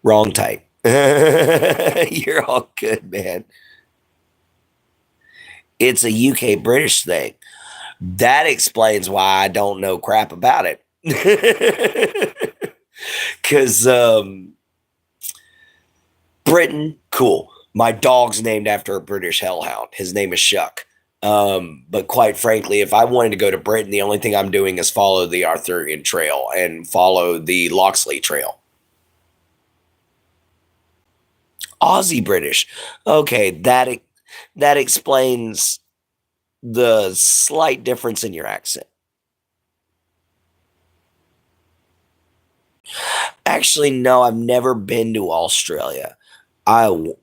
S1: Wrong type. You're all good, man. It's a UK British thing. That explains why I don't know crap about it. Because Britain, cool. My dog's named after a British hellhound. His name is Shuck. But quite frankly, if I wanted to go to Britain, the only thing I'm doing is follow the Arthurian Trail and follow the Loxley Trail. Aussie British. Okay, that explains the slight difference in your accent. Actually, no, I've never been to Australia. I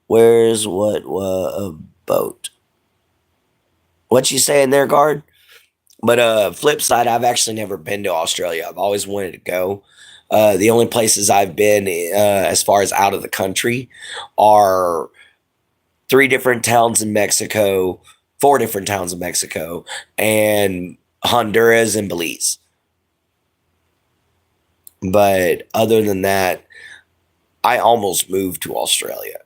S1: where's what a boat? What you saying there, guard? But flip side, I've actually never been to Australia. I've always wanted to go. The only places I've been, as far as out of the country, are three different towns in Mexico, four different towns in Mexico, and Honduras and Belize. But other than that, I almost moved to Australia.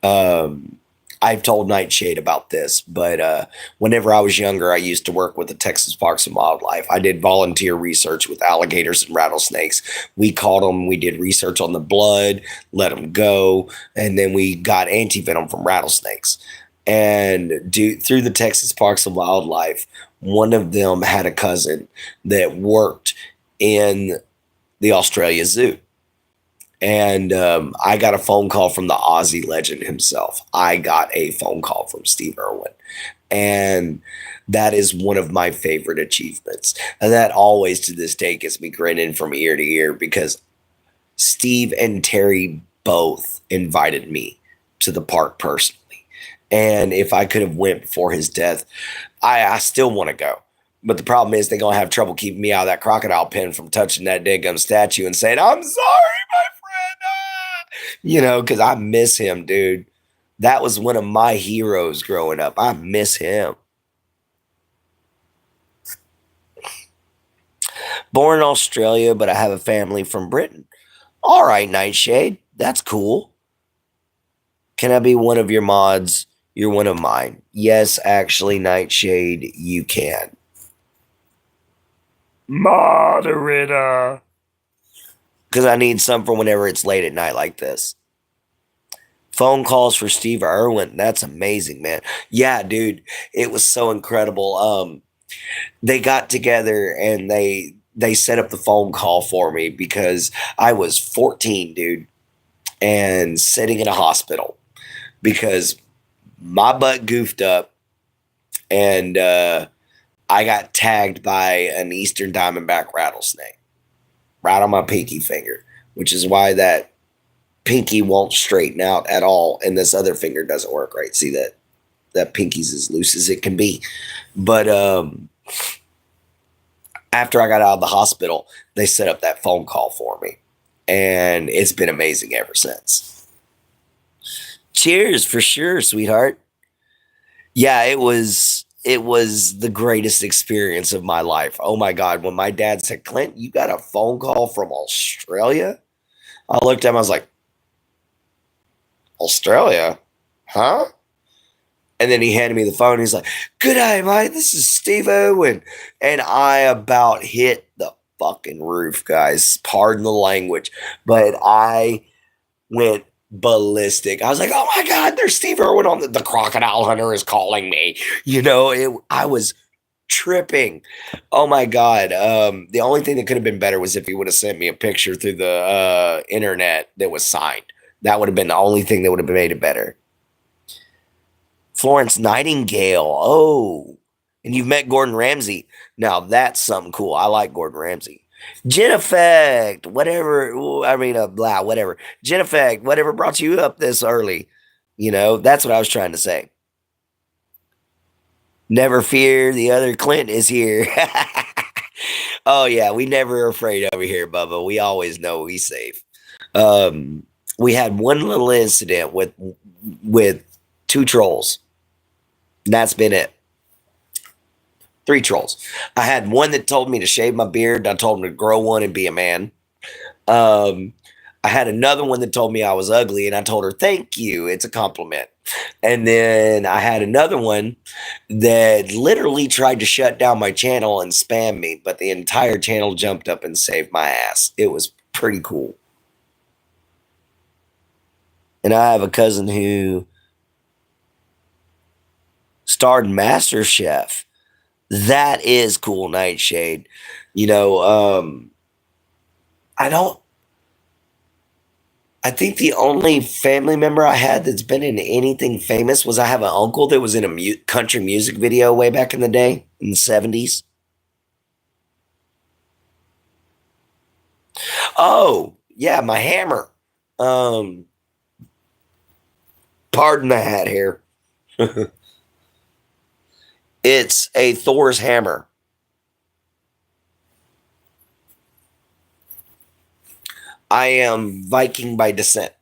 S1: Um, I've told Nightshade about this, but whenever I was younger, I used to work with the Texas Parks and Wildlife. I did volunteer research with alligators and rattlesnakes. We caught them, we did research on the blood, let them go, and then we got antivenom from rattlesnakes. And through the Texas Parks and Wildlife, one of them had a cousin that worked in the Australia Zoo. And I got a phone call from the Aussie legend himself. I got a phone call from Steve Irwin. And that is one of my favorite achievements. And that always to this day gets me grinning from ear to ear because Steve and Terry both invited me to the park personally. And if I could have went before his death, I still want to go. But the problem is they're going to have trouble keeping me out of that crocodile pen from touching that dead gum statue and saying, I'm sorry, my friend. Because I miss him, dude. That was one of my heroes growing up. I miss him. Born in Australia, but I have a family from Britain. All right, Nightshade. That's cool. Can I be one of your mods? You're one of mine. Yes, actually, Nightshade, you can. Moderator. Because I need some for whenever it's late at night like this. Phone calls for Steve Irwin. That's amazing, man. Yeah, dude. It was so incredible. They got together and they set up the phone call for me because I was 14, dude, and sitting in a hospital because my butt goofed up and I got tagged by an eastern diamondback rattlesnake right on my pinky finger, which is why that pinky won't straighten out at all, and this other finger doesn't work right. See that pinky's as loose as it can be. But after I got out of the hospital, they set up that phone call for me, and it's been amazing ever since. Cheers for sure, sweetheart. Yeah, it was the greatest experience of my life. Oh my God. When my dad said, Clint, you got a phone call from Australia? I looked at him, I was like, Australia? Huh? And then he handed me the phone. He's like, good day, mate. This is Steve Irwin. And I about hit the fucking roof, guys. Pardon the language. But I went ballistic. I was like, oh my God, there's Steve Irwin on the crocodile hunter is calling me. I was tripping. Oh my God. The only thing that could have been better was if he would have sent me a picture through the internet that was signed. That would have been the only thing that would have made it better. Florence Nightingale. Oh, and you've met Gordon Ramsay. Now that's something cool. I like Gordon Ramsay. Gen Effect, whatever. Whatever. Gen Effect, whatever brought you up this early. That's what I was trying to say. Never fear, the other Clint is here. Oh yeah, we never are afraid over here, Bubba. We always know we safe. We had one little incident with 2 trolls. That's been it. 3 trolls. I had one that told me to shave my beard. I told him to grow one and be a man. I had another one that told me I was ugly, and I told her, thank you. It's a compliment. And then I had another one that literally tried to shut down my channel and spam me, but the entire channel jumped up and saved my ass. It was pretty cool. And I have a cousin who starred in MasterChef. That is cool, Nightshade. I think the only family member I had that's been in anything famous was I have an uncle that was in a country music video way back in the day, in the 70s. Oh, yeah, my hammer. Pardon the hat here. It's a Thor's hammer. I am Viking by descent.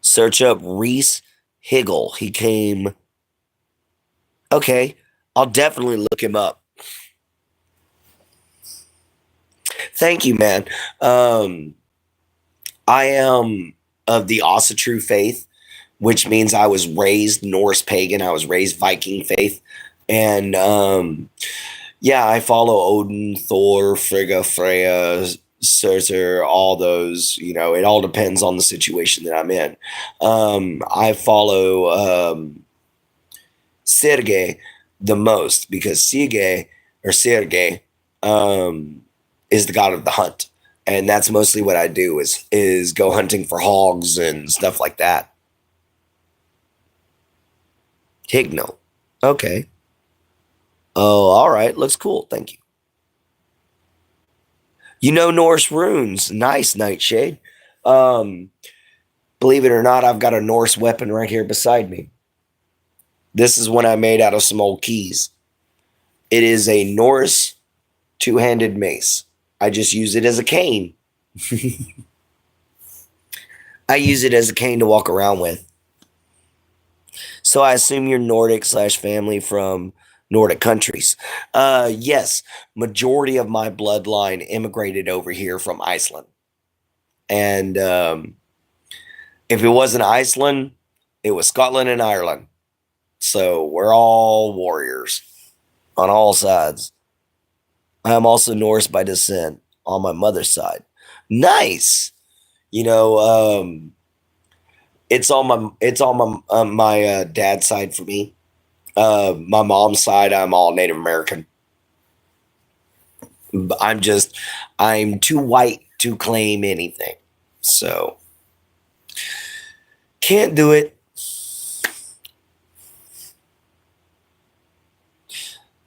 S1: Search up Reese Higgle. He came. Okay, I'll definitely look him up. Thank you, man. Um, I am of the Asatru faith, which means I was raised Norse pagan. I was raised Viking faith, and yeah, I follow Odin, Thor, Frigga, Freya, Surtur, all those. You know, it all depends on the situation that I'm in. I follow Sergei the most because Sergei um, is the god of the hunt, and that's mostly what I do is go hunting for hogs and stuff like that. Hignal. Okay. Oh, all right. Looks cool. Thank you. You know Norse runes. Nice, Nightshade. Um, Believe it or not, I've got a Norse weapon right here beside me. This is one I made out of some old keys. It is a Norse two-handed mace. I just use it as a cane. I use it as a cane to walk around with. So I assume you're Nordic slash family from Nordic countries. Yes, majority of my bloodline immigrated over here from Iceland. And if it wasn't Iceland, it was Scotland and Ireland. So we're all warriors on all sides. I am also Norse by descent on my mother's side. Nice. You know, it's on my dad's side for me. My mom's side, I'm all Native American. I'm too white to claim anything. So can't do it.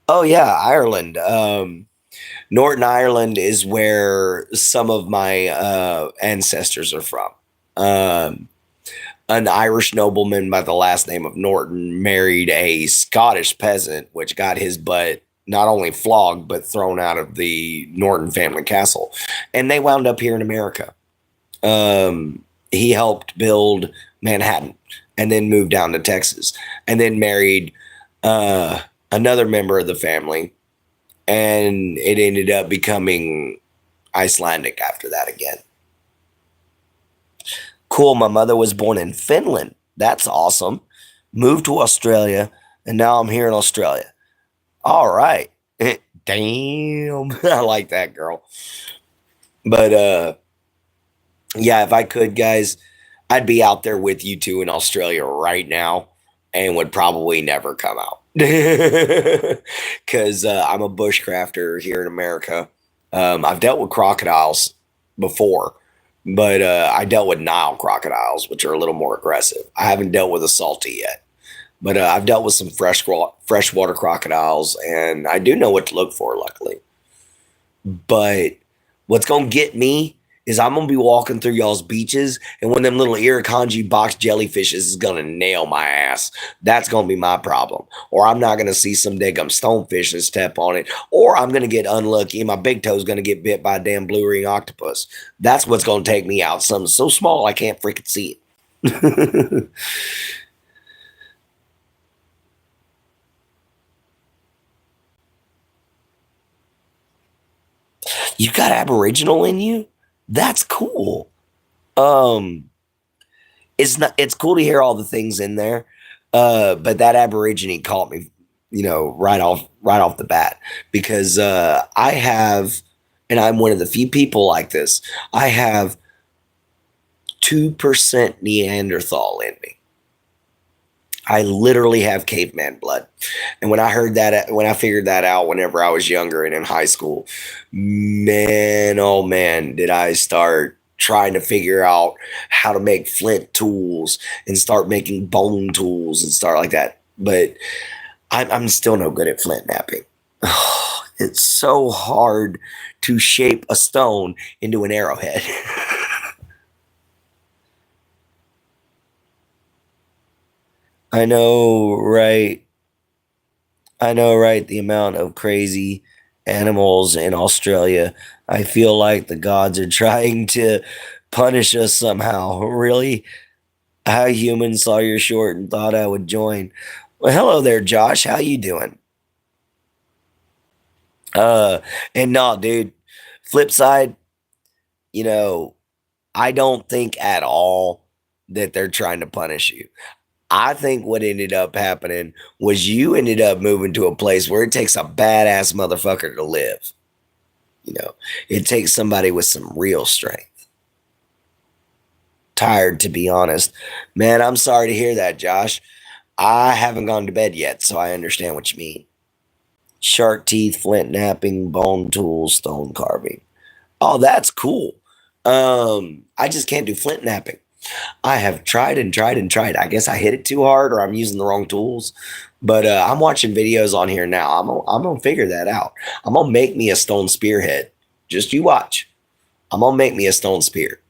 S1: Oh yeah, Ireland. Northern Ireland is where some of my ancestors are from. Um, an Irish nobleman by the last name of Norton married a Scottish peasant, which got his butt not only flogged but thrown out of the Norton family castle, and they wound up here in America. He helped build Manhattan, and then moved down to Texas, and then married another member of the family, and it ended up becoming Icelandic after that again. Cool. My mother was born in Finland. That's awesome. Moved to Australia, and now I'm here in Australia. All right. Damn. I like that girl. But yeah, if I could, guys, I'd be out there with you two in Australia right now and would probably never come out. Because I'm a bushcrafter here in America. I've dealt with crocodiles before, but I dealt with Nile crocodiles, which are a little more aggressive. I haven't dealt with a salty yet, but I've dealt with some freshwater crocodiles, and I do know what to look for, luckily. But what's gonna get me is I'm gonna be walking through y'all's beaches, and one of them little irukandji box jellyfishes is gonna nail my ass. That's gonna be my problem. Or I'm not gonna see some daggum stonefish and step on it, or I'm gonna get unlucky and my big toe's gonna get bit by a damn blue ring octopus. That's what's gonna take me out. Something so small I can't freaking see it. You got Aboriginal in you? That's cool. Um, it's cool to hear all the things in there. But that Aborigine caught me, right off the bat because I have, and I'm one of the few people like this. I have 2% Neanderthal in me. I literally have caveman blood. And when I figured that out whenever I was younger and in high school, man, oh man, did I start trying to figure out how to make flint tools and start making bone tools and start like that. But I'm still no good at flint knapping. It's so hard to shape a stone into an arrowhead. I know, right? I know, right? The amount of crazy animals in Australia. I feel like the gods are trying to punish us somehow. Really? How humans saw your short and thought I would join. Well, hello there, Josh. How you doing? Uh, and no, dude. Flip side, you know, I don't think at all that they're trying to punish you. I think what ended up happening was you ended up moving to a place where it takes a badass motherfucker to live. You know, it takes somebody with some real strength. Tired, to be honest. Man, I'm sorry to hear that, Josh. I haven't gone to bed yet, so I understand what you mean. Shark teeth, flint knapping, bone tools, stone carving. Oh, that's cool. I just can't do flint knapping. I have tried and tried and tried. I guess I hit it too hard or I'm using the wrong tools. But I'm watching videos on here now. I'm gonna figure that out. I'm gonna make me a stone spearhead. Just you watch. I'm gonna make me a stone spear.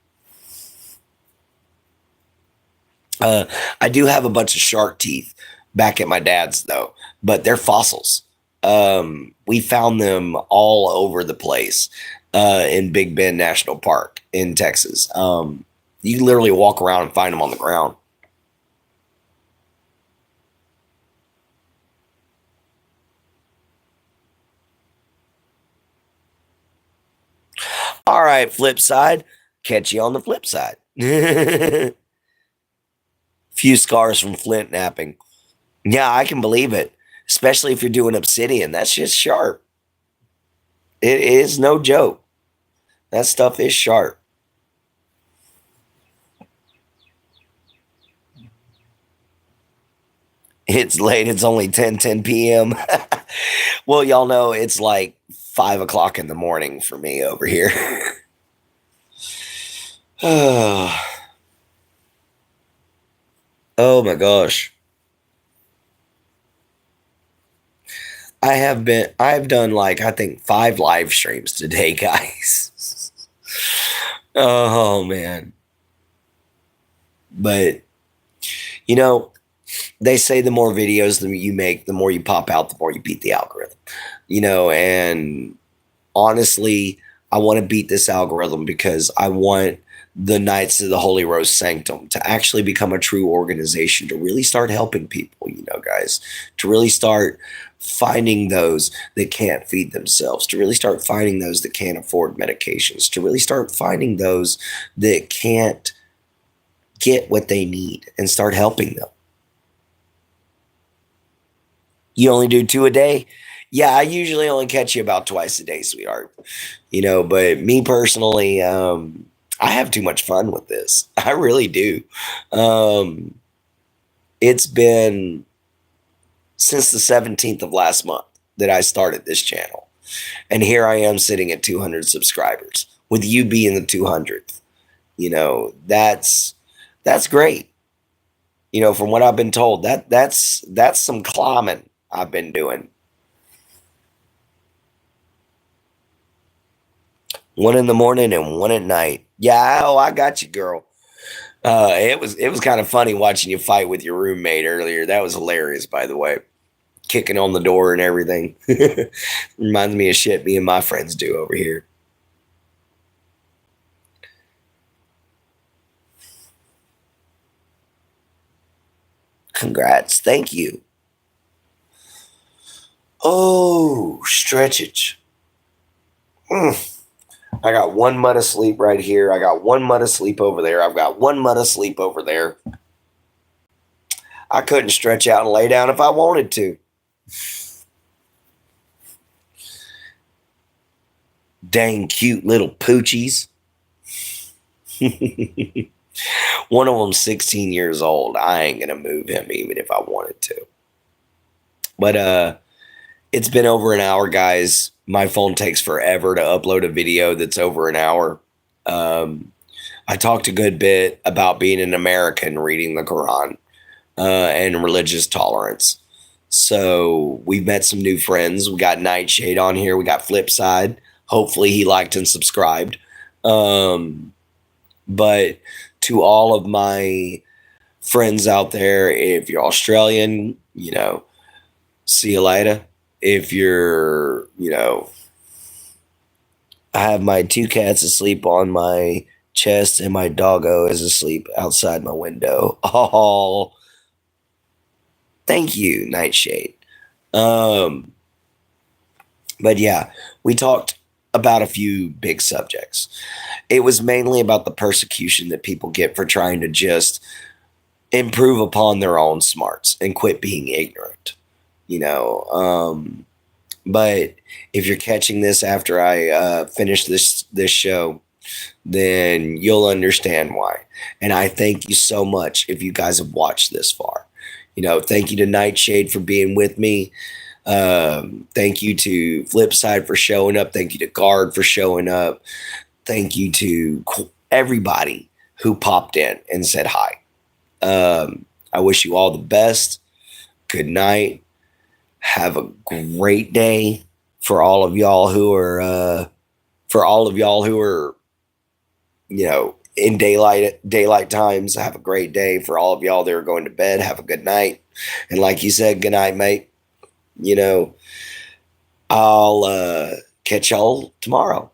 S1: I do have a bunch of shark teeth back at my dad's though, but they're fossils. We found them all over the place in Big Bend National Park in Texas. You can literally walk around and find them on the ground. All right, flip side. Catch you on the flip side. Few scars from flint knapping. Yeah, I can believe it. Especially if you're doing obsidian. That's just sharp. It is no joke. That stuff is sharp. It's late. It's only 10 p.m. Well, y'all know it's like 5 o'clock in the morning for me over here. Oh my gosh. I've done like, I think 5 live streams today, guys. Oh man. But, you know, they say the more videos that you make, the more you pop out, the more you beat the algorithm. And honestly, I want to beat this algorithm because I want the Knights of the Holy Rose Sanctum to actually become a true organization, to really start helping people, guys, to really start finding those that can't feed themselves, to really start finding those that can't afford medications, to really start finding those that can't get what they need and start helping them. You only do 2 a day? Yeah, I usually only catch you about twice a day, sweetheart. But me personally, I have too much fun with this. I really do. Um, it's been since the 17th of last month that I started this channel. And here I am sitting at 200 subscribers, with you being the 200th. That's great. From what I've been told, that's some climbing I've been doing. 1 in the morning and 1 at night. Yeah, I got you, girl. It was kind of funny watching you fight with your roommate earlier. That was hilarious, by the way. Kicking on the door and everything. Reminds me of shit me and my friends do over here. Congrats. Thank you. Oh, stretch it. I got 1 mud of sleep right here. I got 1 mud of sleep over there. I've got 1 mud of sleep over there. I couldn't stretch out and lay down if I wanted to. Dang cute little poochies. One of them's 16 years old. I ain't gonna move him even if I wanted to. But it's been over an hour, guys. My phone takes forever to upload a video that's over an hour. I talked a good bit about being an American, reading the Quran, and religious tolerance. So we've met some new friends. We got Nightshade on here. We got Flipside. Hopefully he liked and subscribed. But to all of my friends out there, if you're Australian, see you later. If you're, I have my 2 cats asleep on my chest and my doggo is asleep outside my window. Oh, thank you, Nightshade. But yeah, we talked about a few big subjects. It was mainly about the persecution that people get for trying to just improve upon their own smarts and quit being ignorant, you know. But if you're catching this after I finish this show, then you'll understand why. And I thank you so much if you guys have watched this far. You know, thank you to Nightshade for being with me. Thank you to Flipside for showing up. Thank you to Guard for showing up. Thank you to everybody who popped in and said hi. I wish you all the best. Good night. Have a great day for all of y'all who are you know, in daylight times. Have a great day. For all of y'all that are going to bed, have a good night. And like you said, good night, mate. You know, I'll catch y'all tomorrow.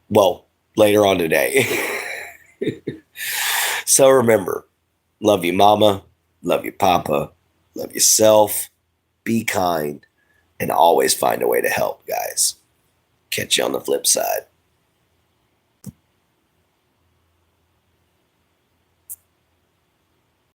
S1: Well, later on today. So remember, love you, mama. Love you, papa. Love yourself. Be kind. And always find a way to help, guys. Catch you on the flip side.